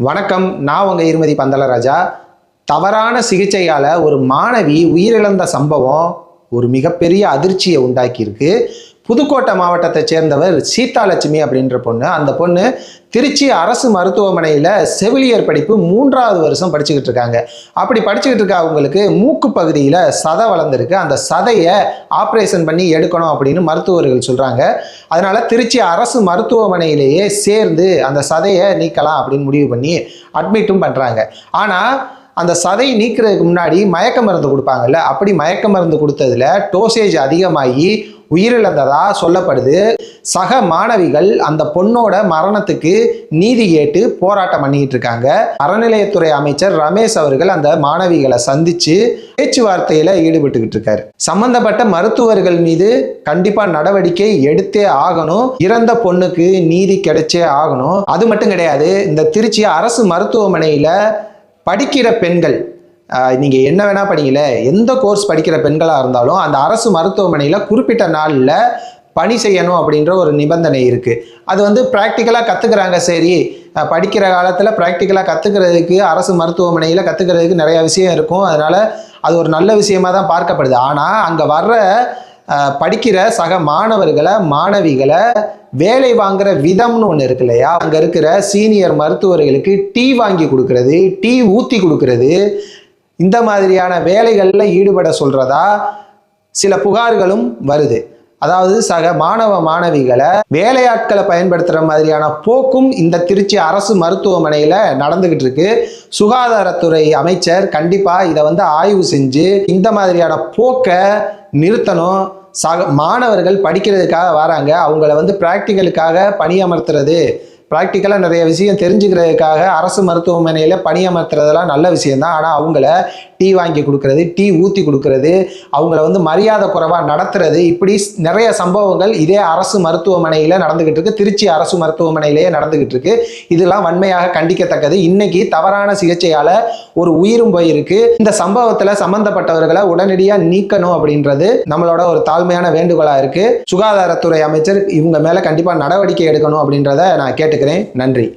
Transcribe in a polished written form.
வணக்கம், நான் உங்க இருமதி பந்தலராஜா. தவறான சிகிச்சையால ஒரு மாணவி உயிரிழந்த சம்பவம் ஒரு மிகப்பெரிய அதிர்ச்சியை உண்டாக்கியிருக்கு. புதுக்கோட்டை மாவட்டத்தை சேர்ந்தவர் சீதாலட்சுமி அப்படின்ற பொண்ணு. அந்த பொண்ணு திருச்சி அரசு மருத்துவமனையில் செவிலியர் படிப்பு 3வது வருஷம் படிச்சுக்கிட்டு இருக்காங்க. அப்படி படிச்சுக்கிட்டு இருக்க அவங்களுக்கு மூக்கு பகுதியில் சதை வளர்ந்துருக்கு. அந்த சதையை ஆப்ரேஷன் பண்ணி எடுக்கணும் அப்படின்னு மருத்துவர்கள் சொல்கிறாங்க. அதனால் திருச்சி அரசு மருத்துவமனையிலேயே சேர்ந்து அந்த சதையை நீக்கலாம் அப்படின்னு முடிவு பண்ணி அட்மிட்டும் பண்ணுறாங்க. ஆனால் அந்த சதை நீக்கிறதுக்கு முன்னாடி மயக்க மருந்து கொடுப்பாங்கல்ல, அப்படி மயக்க மருந்து கொடுத்ததுல டோசேஜ் அதிகமாகி உயிரிழந்ததா சொல்லப்படுது. சக மாணவிகள் அந்த பொண்ணோட மரணத்துக்கு நீதி கேட்டு போராட்டம் பண்ணிட்டு இருக்காங்க. அறநிலையத்துறை அமைச்சர் ரமேஷ் அவர்கள் அந்த மாணவிகளை சந்திச்சு பேச்சுவார்த்தையில ஈடுபட்டுக்கிட்டு இருக்காரு. சம்பந்தப்பட்ட மருத்துவர்கள் மீது கண்டிப்பா நடவடிக்கை எடுத்தே ஆகணும். இறந்த பொண்ணுக்கு நீதி கிடைச்சே ஆகணும். அது மட்டும் கிடையாது, இந்த திருச்சி அரசு மருத்துவமனையில படிக்கிற பெண்கள், நீங்கள் என்ன வேணால் படிக்கல, எந்த கோர்ஸ் படிக்கிற பெண்களாக இருந்தாலும் அந்த அரசு மருத்துவமனையில் குறிப்பிட்ட நாளில் பணி செய்யணும் அப்படின்ற ஒரு நிபந்தனை இருக்குது. அது ப்ராக்டிக்கலாக கற்றுக்குறாங்க. சரி, படிக்கிற காலத்தில் ப்ராக்டிக்கலாக கற்றுக்கிறதுக்கு அரசு மருத்துவமனையில் கற்றுக்கிறதுக்கு நிறையா விஷயம் இருக்கும். அதனால் அது ஒரு நல்ல விஷயமாக தான் பார்க்கப்படுது. ஆனால் அங்கே வர்ற படிக்கிற சக மாணவிகளை வேலை வாங்குற விதம்னு ஒன்று இருக்கு இல்லையா, அங்கே இருக்கிற சீனியர் மருத்துவர்களுக்கு டீ வாங்கி கொடுக்கறது, டீ ஊற்றி கொடுக்கறது, இந்த மாதிரியான வேலைகளில் ஈடுபட சொல்கிறதா சில புகார்களும் வருது. அதாவது சக மாணவிகளை வேலையாட்களை பயன்படுத்துகிற மாதிரியான போக்கும் இந்த திருச்சி அரசு மருத்துவமனையில் நடந்துக்கிட்டு இருக்கு. சுகாதாரத்துறை அமைச்சர் கண்டிப்பாக இதை ஆய்வு செஞ்சு இந்த மாதிரியான போக்கை நிறுத்தணும். மாணவர்கள் படிக்கிறதுக்காக வராங்க, அவங்கள ப்ராக்டிக்கலுக்காக பணியமர்த்துறது, ப்ராக்டிக்கலாக நிறைய விஷயம் தெரிஞ்சுக்கிறதுக்காக அரசு மருத்துவமனையில் பணியமர்த்துறதெல்லாம் நல்ல விஷயந்தான். ஆனால் அவங்கள டீ வாங்கி கொடுக்கறது, டீ ஊற்றி கொடுக்கறது, அவங்கள மரியாதை குறைவாக நடத்துறது, இப்படி நிறைய சம்பவங்கள் இதே அரசு மருத்துவமனையில் நடந்துகிட்டு இருக்கு. திருச்சி அரசு மருத்துவமனையிலேயே நடந்துகிட்டு இருக்கு. இதெல்லாம் வன்மையாக கண்டிக்கத்தக்கது. இன்னைக்கு தவறான சிகிச்சையால் ஒரு உயிரும் போயிருக்கு. இந்த சம்பவத்தில் சம்பந்தப்பட்டவர்களை உடனடியாக நீக்கணும் அப்படின்றது நம்மளோட ஒரு தாழ்மையான வேண்டுகோளாக இருக்கு. சுகாதாரத்துறை அமைச்சர் இவங்க மேலே கண்டிப்பாக நடவடிக்கை எடுக்கணும் அப்படின்றத நான் கேட்டுக்கிறேன். நன்றி.